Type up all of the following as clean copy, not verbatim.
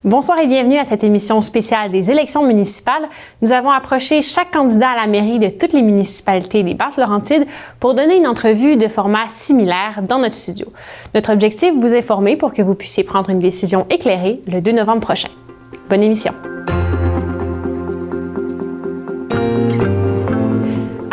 Bonsoir et bienvenue à cette émission spéciale des élections municipales. Nous avons approché chaque candidat à la mairie de toutes les municipalités des Basses-Laurentides pour donner une entrevue de format similaire dans notre studio. Notre objectif, vous informer pour que vous puissiez prendre une décision éclairée le 2 novembre prochain. Bonne émission!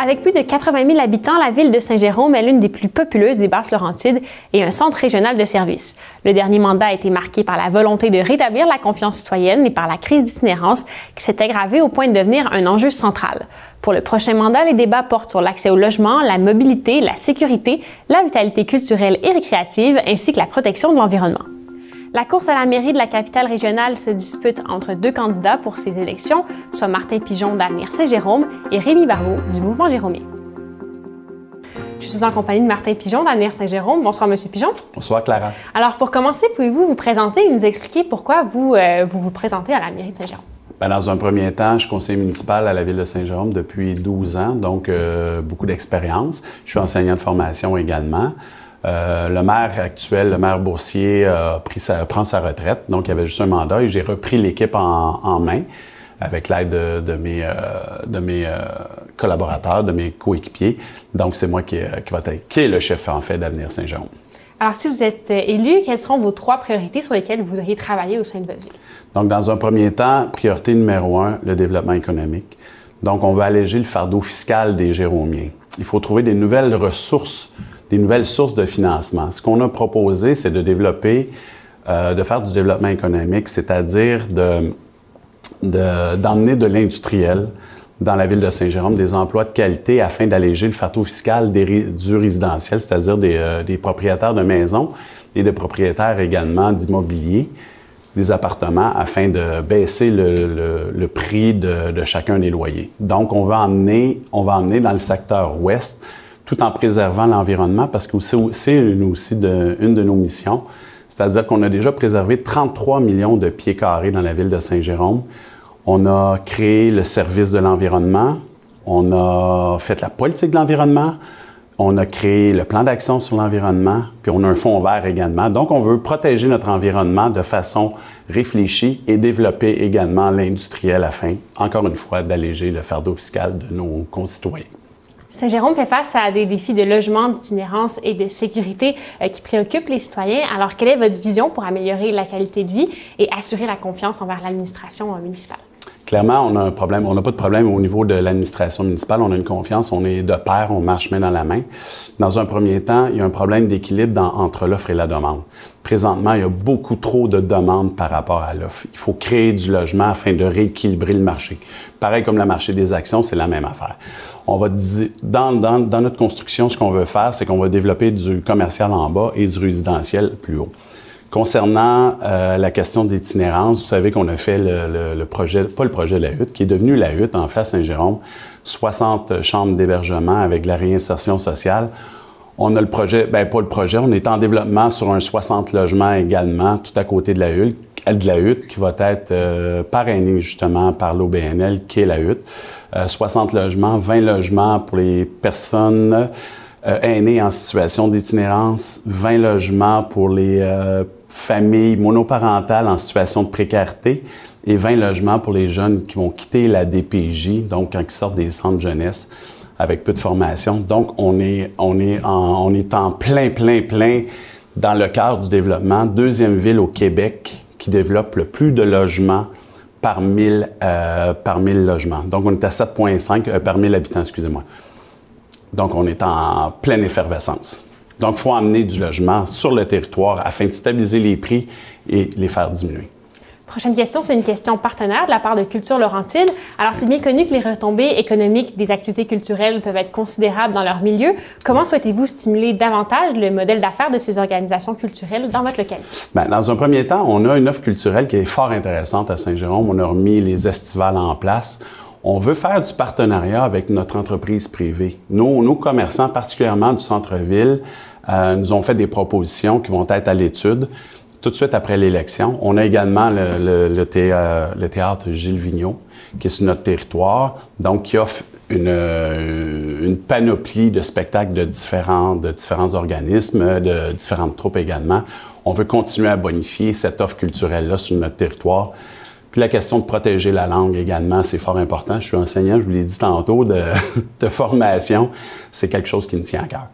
Avec plus de 80 000 habitants, la ville de Saint-Jérôme est l'une des plus populeuses des Basses-Laurentides et un centre régional de services. Le dernier mandat a été marqué par la volonté de rétablir la confiance citoyenne et par la crise d'itinérance qui s'est aggravée au point de devenir un enjeu central. Pour le prochain mandat, les débats portent sur l'accès au logement, la mobilité, la sécurité, la vitalité culturelle et récréative ainsi que la protection de l'environnement. La course à la mairie de la capitale régionale se dispute entre deux candidats pour ces élections, soit Martin Pigeon d'Avenir Saint-Jérôme et Rémi Barbeau du Mouvement Jérômien. Je suis en compagnie de Martin Pigeon d'Avenir Saint-Jérôme. Bonsoir, M. Pigeon. Bonsoir, Clara. Alors, pour commencer, pouvez-vous vous présenter et nous expliquer pourquoi vous vous présentez à la mairie de Saint-Jérôme? Bien, dans un premier temps, je suis conseiller municipal à la ville de Saint-Jérôme depuis 12 ans, donc beaucoup d'expérience. Je suis enseignant de formation également. Le maire actuel, le maire Boursier, prend sa retraite, donc il y avait juste un mandat et j'ai repris l'équipe en main avec l'aide de mes collaborateurs, de mes coéquipiers. Donc c'est moi qui est le chef en fait d'Avenir Saint-Jérôme. Alors si vous êtes élu, quelles seront vos 3 priorités sur lesquelles vous voudriez travailler au sein de votre ville? Donc dans un premier temps, priorité numéro 1, le développement économique. Donc on va alléger le fardeau fiscal des Jéromiens. Il faut trouver des nouvelles ressources, des nouvelles sources de financement. Ce qu'on a proposé, c'est de développer, de faire du développement économique, c'est-à-dire d'emmener de l'industriel dans la ville de Saint-Jérôme, des emplois de qualité afin d'alléger le fardeau fiscal du résidentiel, c'est-à-dire des propriétaires de maisons et des propriétaires également d'immobilier, des appartements, afin de baisser le prix de chacun des loyers. Donc, on va emmener dans le secteur ouest, tout en préservant l'environnement, parce que c'est une de nos missions. C'est-à-dire qu'on a déjà préservé 33 millions de pieds carrés dans la ville de Saint-Jérôme. On a créé le service de l'environnement, on a fait la politique de l'environnement, on a créé le plan d'action sur l'environnement, puis on a un fonds vert également. Donc, on veut protéger notre environnement de façon réfléchie et développer également l'industriel afin, encore une fois, d'alléger le fardeau fiscal de nos concitoyens. Saint-Jérôme fait face à des défis de logement, d'itinérance et de sécurité qui préoccupent les citoyens. Alors, quelle est votre vision pour améliorer la qualité de vie et assurer la confiance envers l'administration municipale? Clairement, on a un problème. On n'a pas de problème au niveau de l'administration municipale. On a une confiance, on est de pair, on marche main dans la main. Dans un premier temps, il y a un problème d'équilibre entre l'offre et la demande. Présentement, il y a beaucoup trop de demandes par rapport à l'offre. Il faut créer du logement afin de rééquilibrer le marché. Pareil comme le marché des actions, c'est la même affaire. On va dans notre construction, ce qu'on veut faire, c'est qu'on va développer du commercial en bas et du résidentiel plus haut. Concernant la question d'itinérance, vous savez qu'on a fait le projet, pas le projet de la hutte, qui est devenu la hutte, en fait, à Saint-Jérôme, 60 chambres d'hébergement avec de la réinsertion sociale. On a le projet, bien pas le projet, on est en développement sur un 60 logements également, tout à côté de la hutte, qui va être parrainé justement par l'OBNL, qui est la hutte. 60 logements, 20 logements pour les personnes aînées en situation d'itinérance, 20 logements pour les familles monoparentales en situation de précarité et 20 logements pour les jeunes qui vont quitter la DPJ, donc quand ils sortent des centres de jeunesse avec peu de formation. Donc, on est en plein dans le cœur du développement. Deuxième ville au Québec qui développe le plus de logements par 1000 logements. Donc, on est à 7,5 par 1000 habitants, excusez-moi. Donc, on est en pleine effervescence. Donc, il faut amener du logement sur le territoire afin de stabiliser les prix et les faire diminuer. Prochaine question, c'est une question partenaire de la part de Culture Laurentide. Alors, c'est bien connu que les retombées économiques des activités culturelles peuvent être considérables dans leur milieu. Comment souhaitez-vous stimuler davantage le modèle d'affaires de ces organisations culturelles dans votre localité? Bien, dans un premier temps, on a une offre culturelle qui est fort intéressante à Saint-Jérôme. On a remis les estivales en place. On veut faire du partenariat avec notre entreprise privée. Nos commerçants, particulièrement du centre-ville, nous ont fait des propositions qui vont être à l'étude tout de suite après l'élection. On a également le théâtre Gilles Vigneault, qui est sur notre territoire, donc qui offre une une panoplie de spectacles de différents organismes, de différentes troupes également. On veut continuer à bonifier cette offre culturelle-là sur notre territoire. Puis la question de protéger la langue également, c'est fort important. Je suis enseignant, je vous l'ai dit tantôt, de formation. C'est quelque chose qui me tient à cœur.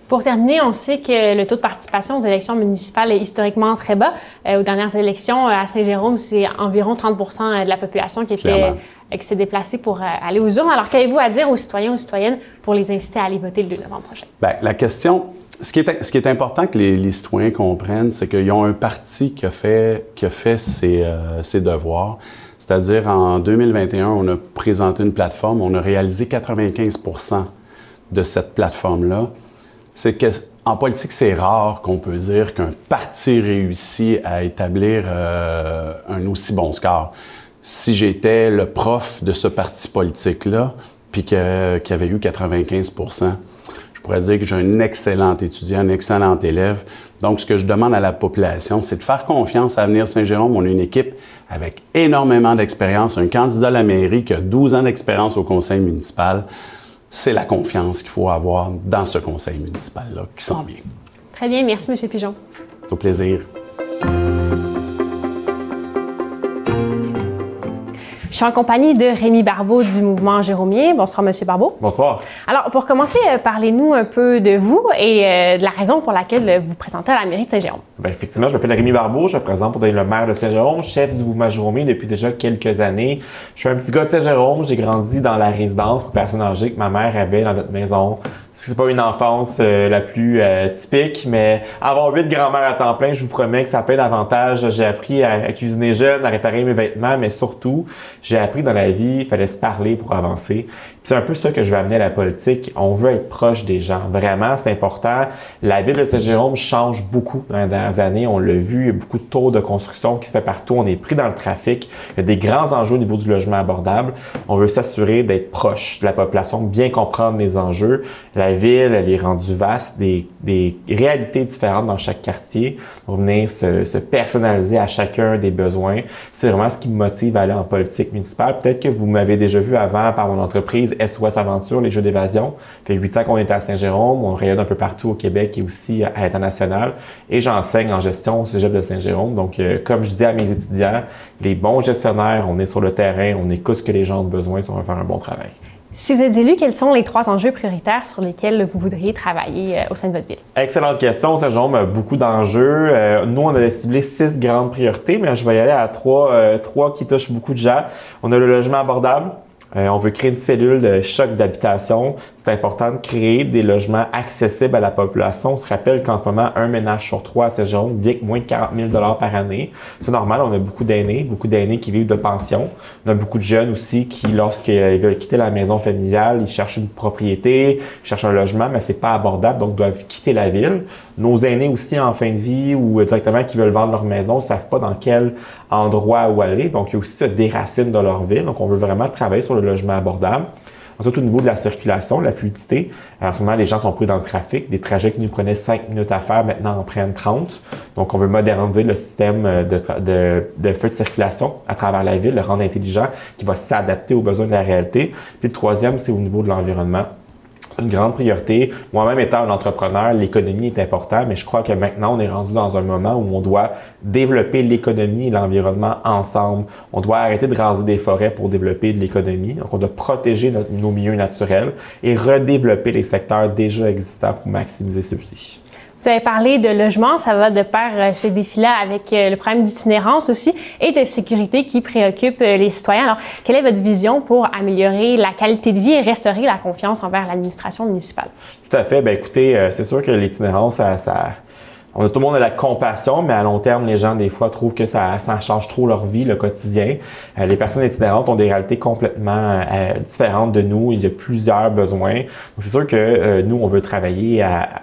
Pour terminer, on sait que le taux de participation aux élections municipales est historiquement très bas. Aux dernières élections à Saint-Jérôme, c'est environ 30 % de la population qui s'est déplacée pour aller aux urnes. Alors, qu'avez-vous à dire aux citoyens, aux citoyennes pour les inciter à aller voter le 2 novembre prochain? Bien, la question, ce qui est important que les citoyens comprennent, c'est qu'ils ont un parti qui a fait ses devoirs. C'est-à-dire, en 2021, on a présenté une plateforme, on a réalisé 95 % de cette plateforme-là. C'est qu'en politique, c'est rare qu'on peut dire qu'un parti réussit à établir un aussi bon score. Si j'étais le prof de ce parti politique-là, puis qui avait eu 95 %, je pourrais dire que j'ai un excellent étudiant, un excellent élève. Donc, ce que je demande à la population, c'est de faire confiance à Avenir Saint-Jérôme. On a une équipe avec énormément d'expérience, un candidat à la mairie qui a 12 ans d'expérience au conseil municipal. C'est la confiance qu'il faut avoir dans ce conseil municipal-là qui s'en vient. Très bien, merci M. Pigeon. C'est au plaisir. Je suis en compagnie de Rémi Barbeau du mouvement Jérômien. Bonsoir, M. Barbeau. Bonsoir. Alors, pour commencer, parlez-nous un peu de vous et de la raison pour laquelle vous vous présentez à la mairie de Saint-Jérôme. Bien, effectivement, je m'appelle Rémi Barbeau, je me présente pour devenir le maire de Saint-Jérôme, chef du mouvement Jérômien depuis déjà quelques années. Je suis un petit gars de Saint-Jérôme, j'ai grandi dans la résidence pour personnes âgées que ma mère avait dans notre maison. C'est pas une enfance la plus typique, mais avoir 8 grands-mères à temps plein, je vous promets que ça a plein d'avantages. J'ai appris à cuisiner jeune, à réparer mes vêtements, mais surtout, j'ai appris dans la vie, il fallait se parler pour avancer. C'est un peu ça que je veux amener à la politique. On veut être proche des gens. Vraiment, c'est important. La ville de Saint-Jérôme change beaucoup dans les dernières années. On l'a vu, il y a beaucoup de tours de construction qui se fait partout. On est pris dans le trafic. Il y a des grands enjeux au niveau du logement abordable. On veut s'assurer d'être proche de la population, bien comprendre les enjeux. La ville, elle est rendue vaste, des réalités différentes dans chaque quartier pour venir se personnaliser à chacun des besoins. C'est vraiment ce qui me motive à aller en politique municipale. Peut-être que vous m'avez déjà vu avant par mon entreprise SOS Aventure, les jeux d'évasion. Ça fait 8 ans qu'on est à Saint-Jérôme. On rayonne un peu partout au Québec et aussi à l'international. Et j'enseigne en gestion au Cégep de Saint-Jérôme. Donc, comme je dis à mes étudiants, les bons gestionnaires, on est sur le terrain, on écoute ce que les gens ont besoin, on va faire un bon travail. Si vous êtes élu, quels sont les 3 enjeux prioritaires sur lesquels vous voudriez travailler au sein de votre ville? Excellente question. Saint-Jérôme a beaucoup d'enjeux. Nous, on a ciblé 6 grandes priorités, mais je vais y aller à 3 qui touchent beaucoup de gens. On a le logement abordable. On veut créer une cellule de choc d'habitation. C'est important de créer des logements accessibles à la population. On se rappelle qu'en ce moment, un ménage sur 3 à Saint-Jérôme vit avec moins de 40 000 $ par année. C'est normal, on a beaucoup d'aînés qui vivent de pension. On a beaucoup de jeunes aussi qui, lorsqu'ils veulent quitter la maison familiale, ils cherchent une propriété, ils cherchent un logement, mais c'est pas abordable, donc doivent quitter la ville. Nos aînés aussi en fin de vie ou directement qui veulent vendre leur maison ne savent pas dans quel endroit où aller. Donc, il y a aussi se déracinent de leur ville. Donc, on veut vraiment travailler sur le logement abordable. Ensuite, au niveau de la circulation, la fluidité, en ce moment, les gens sont pris dans le trafic. Des trajets qui nous prenaient 5 minutes à faire, maintenant en prennent 30. Donc, on veut moderniser le système de feu de circulation à travers la ville, le rendre intelligent, qui va s'adapter aux besoins de la réalité. Puis le troisième, c'est au niveau de l'environnement. Une grande priorité. Moi-même étant un entrepreneur, l'économie est importante, mais je crois que maintenant, on est rendu dans un moment où on doit développer l'économie et l'environnement ensemble. On doit arrêter de raser des forêts pour développer de l'économie. Donc, on doit protéger nos milieux naturels et redévelopper les secteurs déjà existants pour maximiser ceux-ci. Vous avez parlé de logement, ça va de pair ces défis-là avec le problème d'itinérance aussi et de sécurité qui préoccupe les citoyens. Alors, quelle est votre vision pour améliorer la qualité de vie et restaurer la confiance envers l'administration municipale? Tout à fait. Bien, écoutez, c'est sûr que l'itinérance, tout le monde a la compassion, mais à long terme, les gens, des fois, trouvent que ça change trop leur vie, le quotidien. Les personnes itinérantes ont des réalités complètement différentes de nous. Il y a plusieurs besoins. Donc, c'est sûr que nous, on veut travailler à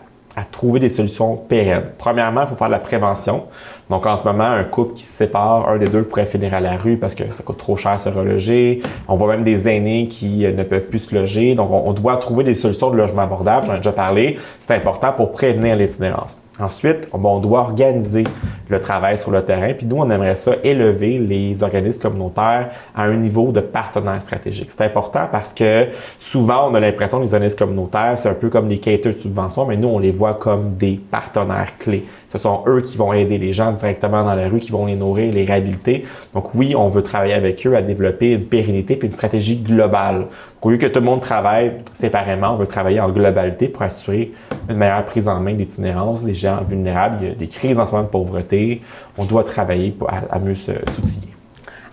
trouver des solutions pérennes. Premièrement, il faut faire de la prévention. Donc, en ce moment, un couple qui se sépare, un des deux pourrait finir à la rue parce que ça coûte trop cher se reloger. On voit même des aînés qui ne peuvent plus se loger. Donc, on doit trouver des solutions de logement abordable. J'en ai déjà parlé. C'est important pour prévenir l'itinérance. Ensuite, on doit organiser le travail sur le terrain. Puis nous, on aimerait ça élever les organismes communautaires à un niveau de partenaire stratégique. C'est important parce que souvent, on a l'impression que les organismes communautaires, c'est un peu comme les quêteurs de subventions, mais nous, on les voit comme des partenaires clés. Ce sont eux qui vont aider les gens directement dans la rue, qui vont les nourrir, les réhabiliter. Donc oui, on veut travailler avec eux à développer une pérennité puis une stratégie globale. Donc, au lieu que tout le monde travaille séparément, on veut travailler en globalité pour assurer une meilleure prise en main de l'itinérance des gens vulnérables. Il y a des crises en ce moment de pauvreté. On doit travailler à mieux s'outiller.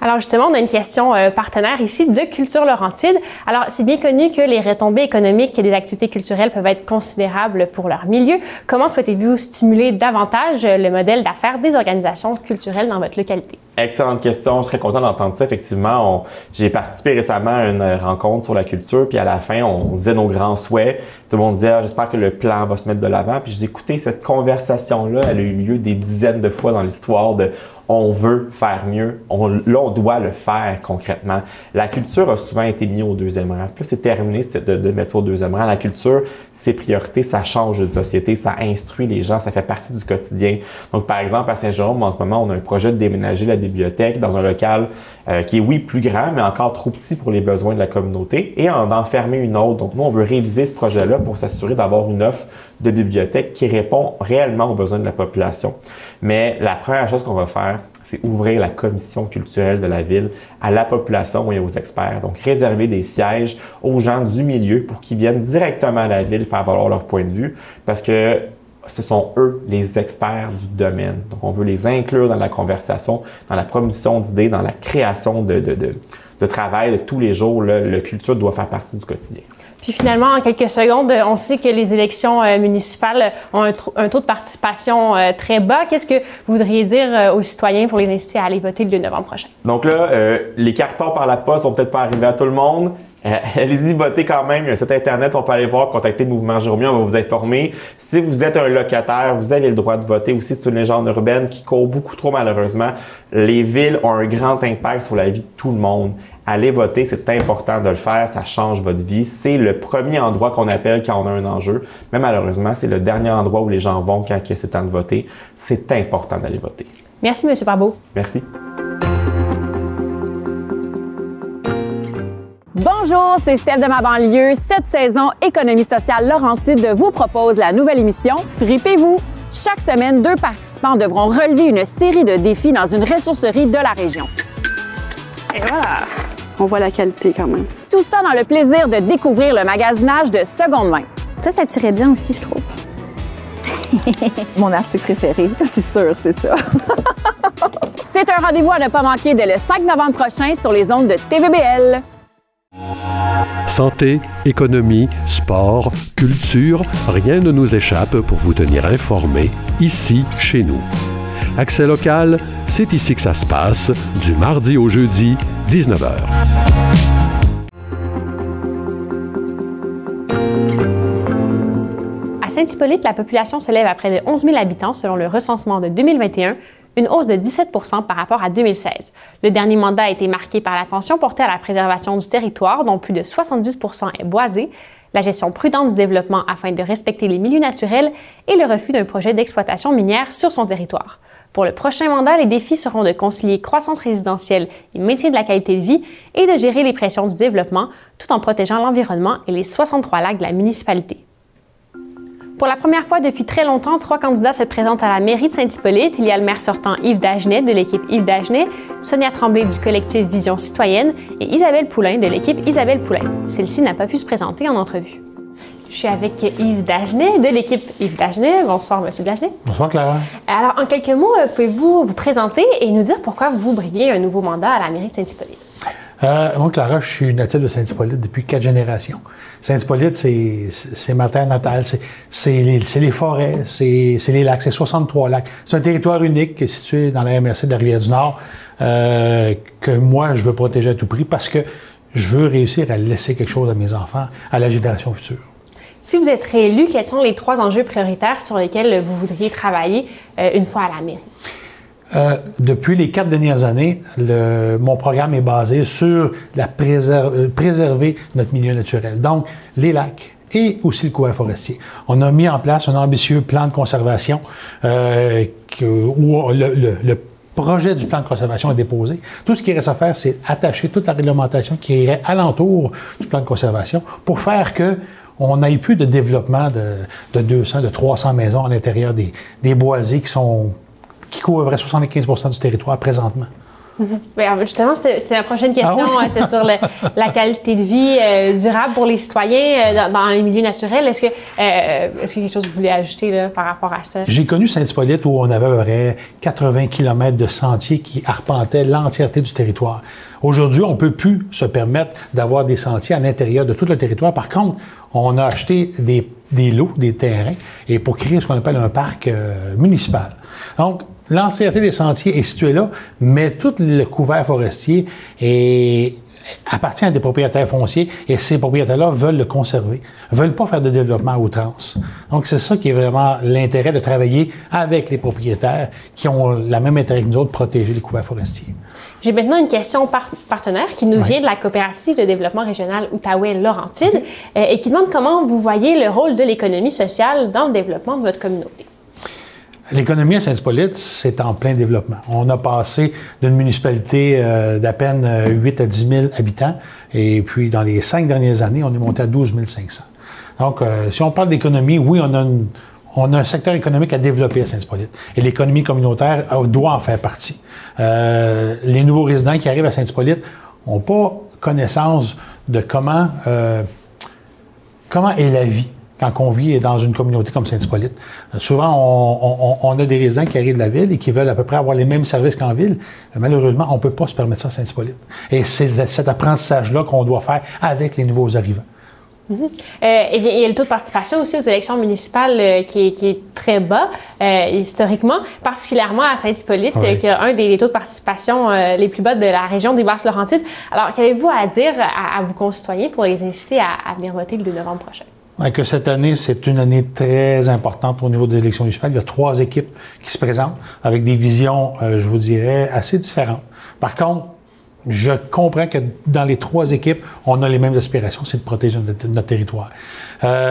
Alors justement, on a une question partenaire ici de Culture Laurentide. Alors, c'est bien connu que les retombées économiques et des activités culturelles peuvent être considérables pour leur milieu. Comment souhaitez-vous stimuler davantage le modèle d'affaires des organisations culturelles dans votre localité? Excellente question. Je suis très content d'entendre ça. Effectivement, j'ai participé récemment à une rencontre sur la culture, puis à la fin, on disait nos grands souhaits. Tout le monde disait, j'espère que le plan va se mettre de l'avant. Puis je dis, écoutez, cette conversation-là, elle a eu lieu des dizaines de fois dans l'histoire de on veut faire mieux. Là, on doit le faire concrètement. La culture a souvent été mise au deuxième rang. Puis là, c'est terminé de mettre ça au deuxième rang. La culture, c'est priorité, ça change de société, ça instruit les gens, ça fait partie du quotidien. Donc, par exemple, à Saint-Jérôme, en ce moment, on a un projet de déménager la bibliothèque dans un local qui est, oui, plus grand, mais encore trop petit pour les besoins de la communauté et en fermer une autre. Donc, nous, on veut réviser ce projet-là pour s'assurer d'avoir une offre de bibliothèque qui répond réellement aux besoins de la population. Mais la première chose qu'on va faire, c'est ouvrir la commission culturelle de la ville à la population et aux experts. Donc, réserver des sièges aux gens du milieu pour qu'ils viennent directement à la ville faire valoir leur point de vue parce que ce sont eux les experts du domaine. Donc, on veut les inclure dans la conversation, dans la promotion d'idées, dans la création de travail de tous les jours. La culture doit faire partie du quotidien. Puis finalement, en quelques secondes, on sait que les élections municipales ont un taux de participation très bas. Qu'est-ce que vous voudriez dire aux citoyens pour les inciter à aller voter le 2 novembre prochain? Donc là, les cartons par la poste vont peut-être pas arriver à tout le monde. Allez-y, votez quand même. Il y a un site Internet, on peut aller voir, contacter le Mouvement Jérôme, on va vous informer. Si vous êtes un locataire, vous avez le droit de voter aussi. C'est une légende urbaine qui court beaucoup trop malheureusement. Les villes ont un grand impact sur la vie de tout le monde. Allez voter, c'est important de le faire, ça change votre vie. C'est le premier endroit qu'on appelle quand on a un enjeu. Mais malheureusement, c'est le dernier endroit où les gens vont quand c'est temps de voter. C'est important d'aller voter. Merci, M. Barbeau. Merci. Bonjour, c'est Steph de ma banlieue. Cette saison, Économie sociale Laurentide vous propose la nouvelle émission Fripez-vous. Chaque semaine, 2 participants devront relever une série de défis dans une ressourcerie de la région. Et voilà, on voit la qualité quand même. Tout ça dans le plaisir de découvrir le magasinage de seconde main. Ça tirait bien aussi, je trouve. Mon article préféré, c'est sûr, c'est ça. C'est un rendez-vous à ne pas manquer dès le 5 novembre prochain sur les ondes de TVBL. Santé, économie, sport, culture, rien ne nous échappe pour vous tenir informés, ici, chez nous. Accès local, c'est ici que ça se passe, du mardi au jeudi, 19h. À Saint-Hippolyte, la population se lève à près de 11 000 habitants selon le recensement de 2021, une hausse de 17 % par rapport à 2016. Le dernier mandat a été marqué par l'attention portée à la préservation du territoire, dont plus de 70 % est boisé, la gestion prudente du développement afin de respecter les milieux naturels et le refus d'un projet d'exploitation minière sur son territoire. Pour le prochain mandat, les défis seront de concilier croissance résidentielle et maintien de la qualité de vie et de gérer les pressions du développement tout en protégeant l'environnement et les 63 lacs de la municipalité. Pour la première fois depuis très longtemps, 3 candidats se présentent à la mairie de Saint-Hippolyte. Il y a le maire sortant Yves Dagenet de l'équipe Yves Dagenet, Sonia Tremblay du collectif Vision citoyenne et Isabelle Poulain de l'équipe Isabelle Poulain. Celle-ci n'a pas pu se présenter en entrevue. Je suis avec Yves Dagenet de l'équipe Yves Dagenet. Bonsoir, M. Dagenet. Bonsoir, Clara. Alors, en quelques mots, pouvez-vous vous présenter et nous dire pourquoi vous briguez un nouveau mandat à la mairie de Saint-Hippolyte? Moi, Clara, je suis natif de Saint-Hippolyte depuis 4 générations. Saint-Hippolyte, c'est ma terre natale, c'est les forêts, c'est les lacs, c'est 63 lacs. C'est un territoire unique situé dans la MRC de la Rivière-du-Nord que moi, je veux protéger à tout prix parce que je veux réussir à laisser quelque chose à mes enfants, à la génération future. Si vous êtes réélu, quels sont les 3 enjeux prioritaires sur lesquels vous voudriez travailler une fois à la mairie? Depuis les 4 dernières années, mon programme est basé sur préserver notre milieu naturel. Donc, les lacs et aussi le couvert forestier. On a mis en place un ambitieux plan de conservation où le projet du plan de conservation est déposé. Tout ce qu'il reste à faire, c'est attacher toute la réglementation qui irait alentour du plan de conservation pour faire que on n'ait plus de développement de 200, de 300 maisons à l'intérieur des boisés qui couvrent à peu près 75% du territoire présentement. Bien, justement, c'était la prochaine question. C'était sur la qualité de vie durable pour les citoyens dans les milieux naturels. Est-ce qu'il y a quelque chose que vous voulez ajouter là, par rapport à ça? J'ai connu Saint-Hippolyte où on avait à peu près 80 km de sentiers qui arpentaient l'entièreté du territoire. Aujourd'hui, on ne peut plus se permettre d'avoir des sentiers à l'intérieur de tout le territoire. Par contre, on a acheté des lots, des terrains, et pour créer ce qu'on appelle un parc municipal. Donc, l'entièreté des sentiers est située là, mais tout le couvert forestier appartient à des propriétaires fonciers et ces propriétaires-là veulent le conserver, ne veulent pas faire de développement à outrance. Donc, c'est ça qui est vraiment l'intérêt de travailler avec les propriétaires qui ont le même intérêt que nous autres, protéger les couverts forestiers. J'ai maintenant une question partenaire qui nous vient de la coopérative de développement régional Outaouais-Laurentides et qui demande comment vous voyez le rôle de l'économie sociale dans le développement de votre communauté. L'économie à Saint-Hippolyte, c'est en plein développement. On a passé d'une municipalité d'à peine 8 à 10 000 habitants et puis dans les 5 dernières années, on est monté à 12 500. Donc, si on parle d'économie, oui, on a un secteur économique à développer à Saint-Hippolyte et l'économie communautaire doit en faire partie. Les nouveaux résidents qui arrivent à Saint-Hippolyte n'ont pas connaissance de comment est la vie quand on vit dans une communauté comme Saint-Hippolyte. Souvent, on a des résidents qui arrivent de la ville et qui veulent à peu près avoir les mêmes services qu'en ville. Malheureusement, on ne peut pas se permettre ça à Saint-Hippolyte. Et c'est cet apprentissage-là qu'on doit faire avec les nouveaux arrivants. Eh bien, il y a le taux de participation aussi aux élections municipales qui est très bas, historiquement, particulièrement à Saint-Hippolyte, qui a un des taux de participation les plus bas de la région des Basses-Laurentides. Alors, qu'avez-vous à dire à vos concitoyens pour les inciter à venir voter le 2 novembre prochain? Que cette année, c'est une année très importante au niveau des élections municipales. Il y a 3 équipes qui se présentent avec des visions, je vous dirais, assez différentes. Par contre, je comprends que dans les 3 équipes, on a les mêmes aspirations, c'est de protéger notre territoire.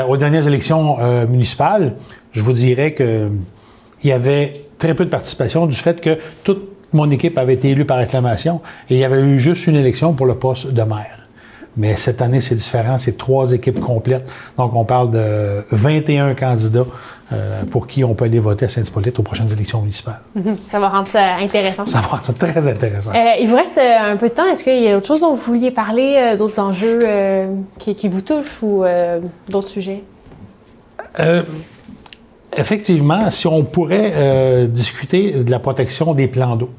Aux dernières élections municipales, je vous dirais qu'il y avait très peu de participation du fait que toute mon équipe avait été élue par acclamation et il y avait eu juste une élection pour le poste de maire. Mais cette année, c'est différent, c'est 3 équipes complètes. Donc, on parle de 21 candidats pour qui on peut aller voter à Saint-Hippolyte aux prochaines élections municipales. Ça va rendre ça intéressant. Ça va rendre ça très intéressant. Il vous reste un peu de temps. Est-ce qu'il y a autre chose dont vous vouliez parler, d'autres enjeux qui vous touchent ou d'autres sujets? Effectivement, si on pourrait discuter de la protection des plans d'eau.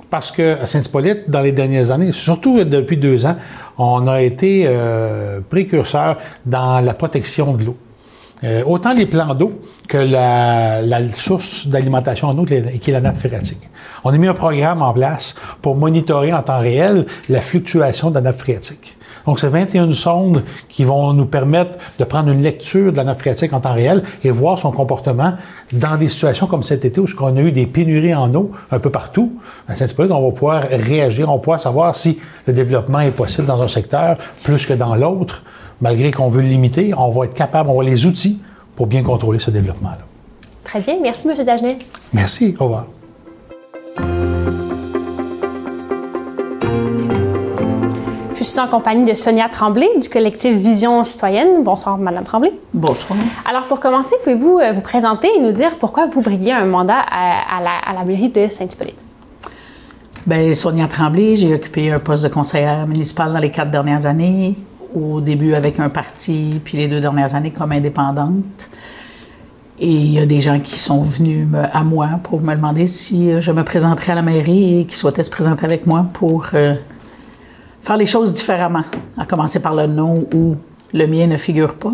Parce qu'à Saint-Hippolyte, dans les dernières années, surtout depuis 2 ans, on a été précurseur dans la protection de l'eau. Autant les plans d'eau que la source d'alimentation en eau qui est la nappe phréatique. On a mis un programme en place pour monitorer en temps réel la fluctuation de la nappe phréatique. Donc, c'est 21 sondes qui vont nous permettre de prendre une lecture de la nappe phréatique en temps réel et voir son comportement dans des situations comme cet été où on a eu des pénuries en eau un peu partout. À Saint-Hippolyte, on va pouvoir réagir, on va pouvoir savoir si le développement est possible dans un secteur plus que dans l'autre. Malgré qu'on veut le limiter, on va être capable, on va avoir les outils pour bien contrôler ce développement-là. Très bien. Merci, M. Dagenet. Merci. Au revoir. Je suis en compagnie de Sonia Tremblay du collectif Vision citoyenne. Bonsoir, Mme Tremblay. Bonsoir. Alors, pour commencer, pouvez-vous vous présenter et nous dire pourquoi vous briguez un mandat à la mairie de Saint-Hippolyte? Bien, Sonia Tremblay, j'ai occupé un poste de conseillère municipale dans les 4 dernières années. Au début avec un parti, puis les 2 dernières années comme indépendante. Et il y a des gens qui sont venus à moi pour me demander si je me présenterais à la mairie et qui souhaitaient se présenter avec moi pour faire les choses différemment. À commencer par le nom où le mien ne figure pas.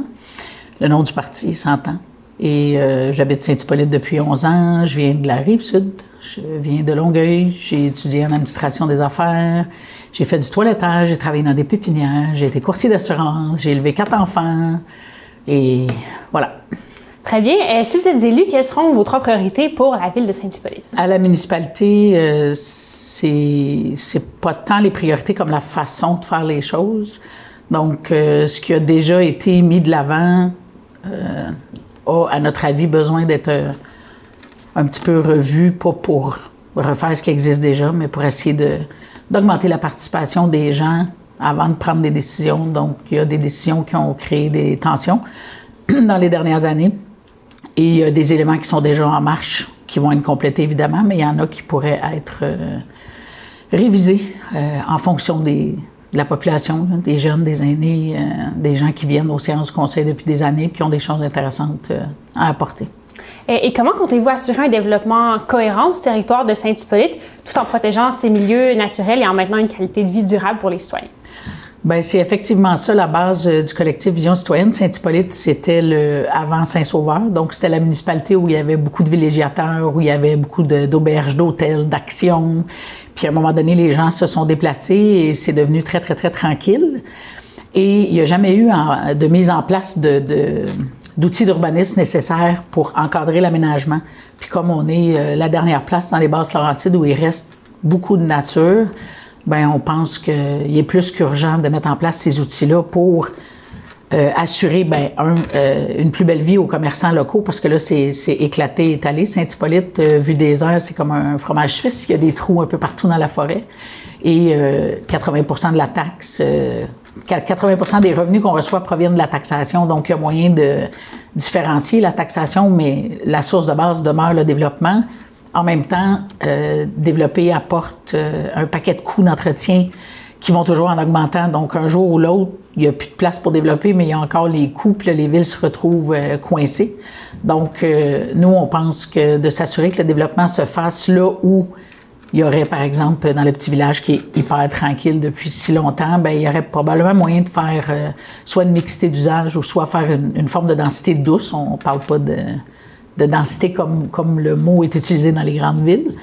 Le nom du parti s'entend. Et j'habite Saint-Hippolyte depuis 11 ans. Je viens de la Rive-Sud. Je viens de Longueuil. J'ai étudié en administration des affaires. J'ai fait du toilettage. J'ai travaillé dans des pépinières. J'ai été courtier d'assurance. J'ai élevé 4 enfants. Et voilà. Très bien. Si vous êtes élu, quelles seront vos 3 priorités pour la ville de Saint-Hippolyte? À la municipalité, c'est pas tant les priorités comme la façon de faire les choses. Donc, ce qui a déjà été mis de l'avant a, à notre avis, besoin d'être un petit peu revu, pas pour refaire ce qui existe déjà, mais pour essayer d'augmenter la participation des gens avant de prendre des décisions. Donc, il y a des décisions qui ont créé des tensions dans les dernières années. Et il y a des éléments qui sont déjà en marche, qui vont être complétés évidemment, mais il y en a qui pourraient être révisés en fonction de la population, là, des jeunes, des aînés, des gens qui viennent aux séances du conseil depuis des années et qui ont des choses intéressantes à apporter. Et comment comptez-vous assurer un développement cohérent du territoire de Saint-Hippolyte tout en protégeant ses milieux naturels et en maintenant une qualité de vie durable pour les citoyens? Bien, c'est effectivement ça la base du collectif Vision citoyenne. Saint-Hippolyte, c'était le avant Saint-Sauveur. Donc, c'était la municipalité où il y avait beaucoup de villégiateurs, où il y avait beaucoup d'auberges, d'hôtels, d'actions. Puis, à un moment donné, les gens se sont déplacés et c'est devenu très, très, très tranquille. Et il n'y a jamais eu de mise en place d'outils d'urbanisme nécessaires pour encadrer l'aménagement. Puis, comme on est la dernière place dans les Basses-Laurentides où il reste beaucoup de nature, bien, on pense qu'il est plus qu'urgent de mettre en place ces outils-là pour assurer, bien, une plus belle vie aux commerçants locaux, parce que là, c'est éclaté, étalé. Saint-Hippolyte, vu des airs, c'est comme un fromage suisse. Il y a des trous un peu partout dans la forêt. Et 80% de la taxe, 80% des revenus qu'on reçoit proviennent de la taxation. Donc, il y a moyen de différencier la taxation, mais la source de base demeure le développement. En même temps, développer apporte un paquet de coûts d'entretien qui vont toujours en augmentant. Donc, un jour ou l'autre, il n'y a plus de place pour développer, mais il y a encore les coûts, puis là, les villes se retrouvent coincées. Donc, nous, on pense que de s'assurer que le développement se fasse là où il y aurait, par exemple, dans le petit village qui est hyper tranquille depuis si longtemps, bien, il y aurait probablement moyen de faire soit une mixité d'usage ou soit faire une forme de densité douce. On ne parle pas de densité comme le mot est utilisé dans les grandes villes,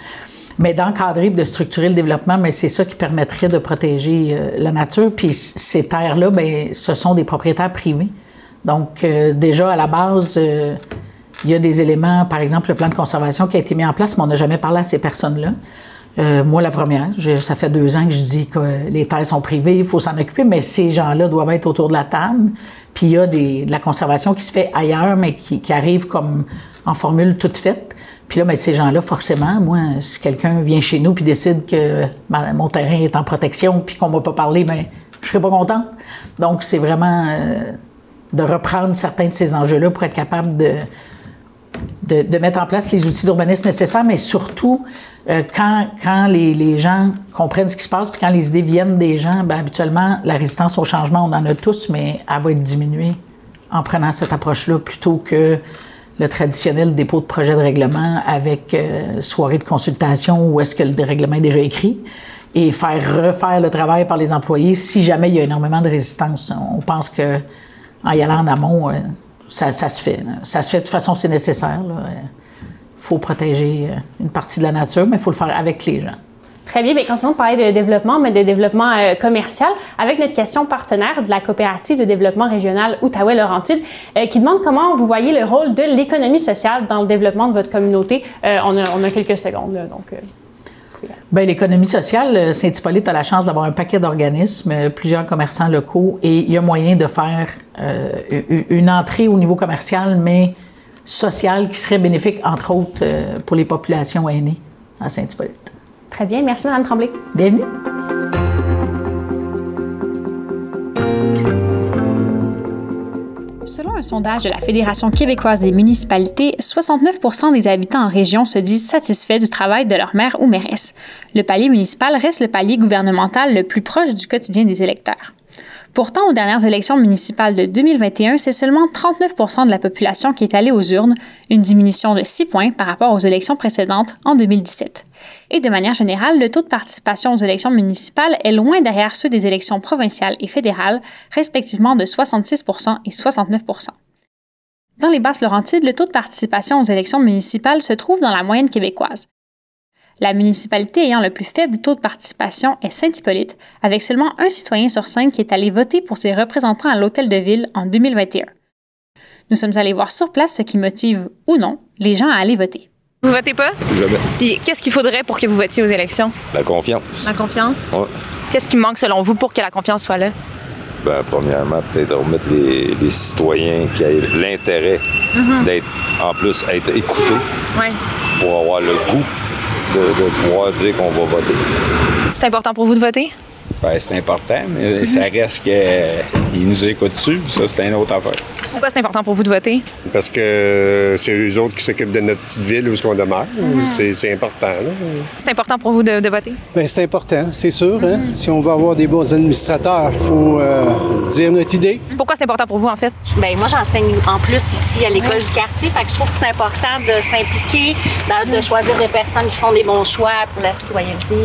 mais d'encadrer et de structurer le développement, mais c'est ça qui permettrait de protéger la nature. Puis ces terres-là, bien, ce sont des propriétaires privés. Donc, déjà, à la base, il y a des éléments, par exemple, le plan de conservation qui a été mis en place, mais on n'a jamais parlé à ces personnes-là. Moi, la première, ça fait 2 ans que je dis que les terres sont privées, il faut s'en occuper, mais ces gens-là doivent être autour de la table. Puis il y a de la conservation qui se fait ailleurs, mais qui arrive comme en formule toute faite. Puis là, bien, ces gens-là, forcément, moi, si quelqu'un vient chez nous puis décide que mon terrain est en protection puis qu'on ne m'a pas parlé, bien, je ne serais pas contente. Donc, c'est vraiment de reprendre certains de ces enjeux-là pour être capable de mettre en place les outils d'urbanisme nécessaires, mais surtout, quand les gens comprennent ce qui se passe, puis quand les idées viennent des gens, bien, habituellement, la résistance au changement, on en a tous, mais elle va être diminuée en prenant cette approche-là plutôt que le traditionnel dépôt de projet de règlement avec soirée de consultation où est-ce que le règlement est déjà écrit et faire refaire le travail par les employés si jamais il y a énormément de résistance. On pense qu'en y allant en amont, ça se fait. Ça se fait, de toute façon, c'est nécessaire. Il faut protéger une partie de la nature, mais il faut le faire avec les gens. Très bien. Bien, continuons de parler de développement, mais de développement commercial, avec notre question partenaire de la coopérative de développement régional Outaouais-Laurentides, qui demande comment vous voyez le rôle de l'économie sociale dans le développement de votre communauté. On a quelques secondes, là, donc... Bien, l'économie sociale, Saint-Hippolyte a la chance d'avoir un paquet d'organismes, plusieurs commerçants locaux, et il y a moyen de faire une entrée au niveau commercial, mais sociale, qui serait bénéfique, entre autres, pour les populations aînées à Saint-Hippolyte. Très bien. Merci, Mme Tremblay. Bienvenue. Selon un sondage de la Fédération québécoise des municipalités, 69% des habitants en région se disent satisfaits du travail de leur maire ou mairesse. Le palier municipal reste le palier gouvernemental le plus proche du quotidien des électeurs. Pourtant, aux dernières élections municipales de 2021, c'est seulement 39% de la population qui est allée aux urnes, une diminution de 6 points par rapport aux élections précédentes en 2017. Et de manière générale, le taux de participation aux élections municipales est loin derrière ceux des élections provinciales et fédérales, respectivement de 66% et 69%. Dans les Basses-Laurentides, le taux de participation aux élections municipales se trouve dans la moyenne québécoise. La municipalité ayant le plus faible taux de participation est Saint-Hippolyte, avec seulement 1 citoyen sur 5 qui est allé voter pour ses représentants à l'Hôtel de Ville en 2021. Nous sommes allés voir sur place ce qui motive, ou non, les gens à aller voter. Vous votez pas? Jamais. Puis qu'est-ce qu'il faudrait pour que vous votiez aux élections? La confiance. La confiance? Ouais. Qu'est-ce qui manque selon vous pour que la confiance soit là? Ben, premièrement, peut-être remettre les citoyens qui aient l'intérêt d'être, en plus, être écoutés pour avoir le goût de pouvoir dire qu'on va voter. C'est important pour vous de voter? Ben, c'est important, mais ça reste qu'ils nous écoutent-tu, ça, c'est une autre affaire. Pourquoi c'est important pour vous de voter? Parce que c'est eux autres qui s'occupent de notre petite ville où on demeure. C'est important. Là. C'est important pour vous de voter? Bien, c'est important, c'est sûr. Hein? Si on veut avoir des bons administrateurs, il faut dire notre idée. Pourquoi c'est important pour vous, en fait? Bien, moi, j'enseigne en plus ici à l'école du quartier. Fait que je trouve que c'est important de s'impliquer, de choisir des personnes qui font des bons choix pour la citoyenneté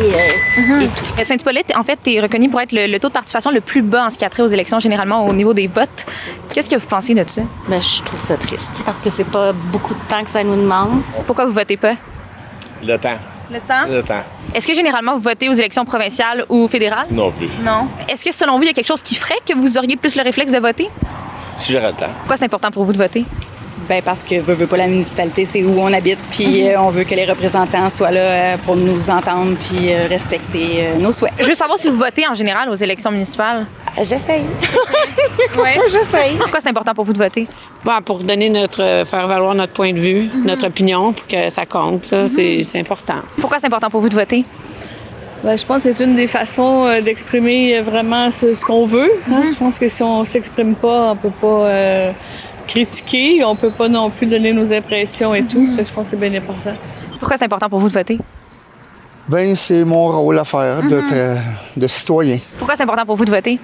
et tout. Saint-Hippolyte, en fait, est reconnu pour être le taux de participation le plus bas en ce qui a trait aux élections, généralement au niveau des votes. Qu'est-ce que vous pensez de ça? Bien, je trouve ça triste parce que c'est pas beaucoup de temps que ça nous demande. Pourquoi vous votez pas? Le temps. Le temps? Le temps. Est-ce que généralement vous votez aux élections provinciales ou fédérales? Non plus. Non. Est-ce que selon vous, il y a quelque chose qui ferait que vous auriez plus le réflexe de voter? Si j'aurais le temps. Pourquoi c'est important pour vous de voter? Bien, parce que veut pas la municipalité, c'est où on habite, puis on veut que les représentants soient là pour nous entendre puis respecter nos souhaits. Je veux savoir si vous votez en général aux élections municipales. J'essaye. Oui, j'essaye. Pourquoi c'est important pour vous de voter? Bon, pour donner faire valoir notre point de vue, notre opinion, pour que ça compte, là, c'est important. Pourquoi c'est important pour vous de voter? Bien, je pense que c'est une des façons d'exprimer vraiment ce qu'on veut. Hein? Je pense que si on s'exprime pas, on peut pas critiquer, on peut pas non plus donner nos impressions et tout. Ça, je pense que c'est bien important. Pourquoi c'est important pour vous de voter? Bien, c'est mon rôle à faire de citoyen. Pourquoi c'est important pour vous de voter?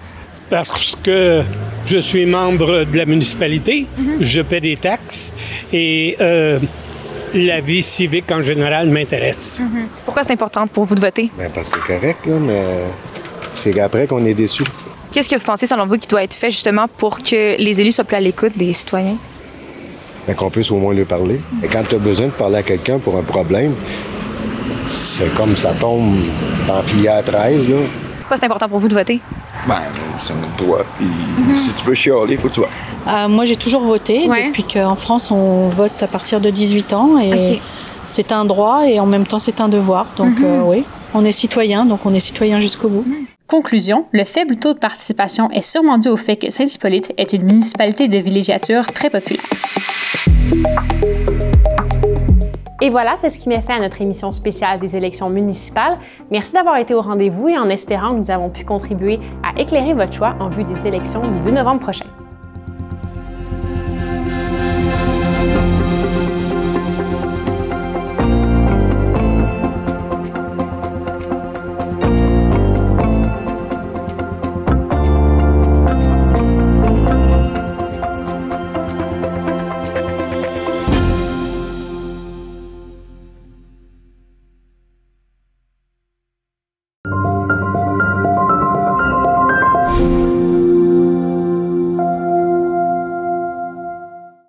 Parce que je suis membre de la municipalité, je paie des taxes et la vie civique en général m'intéresse. Pourquoi c'est important pour vous de voter? Bien, parce que c'est correct, là, mais c'est après qu'on est déçu. Qu'est-ce que vous pensez, selon vous, qui doit être fait justement pour que les élus soient plus à l'écoute des citoyens? Bien, qu'on puisse au moins lui parler. Et quand tu as besoin de parler à quelqu'un pour un problème, c'est comme ça tombe en filière 13, là. Pourquoi c'est important pour vous de voter? Ben, c'est notre droit. Puis si tu veux chialer, il faut que tu vas. Moi, j'ai toujours voté depuis qu'en France, on vote à partir de 18 ans. Et c'est un droit et en même temps, c'est un devoir. Donc, oui, on est citoyen, donc on est citoyen jusqu'au bout. Conclusion, le faible taux de participation est sûrement dû au fait que Saint-Hippolyte est une municipalité de villégiature très populaire. Et voilà, c'est ce qui met fin à notre émission spéciale des élections municipales. Merci d'avoir été au rendez-vous et en espérant que nous avons pu contribuer à éclairer votre choix en vue des élections du 2 novembre prochain.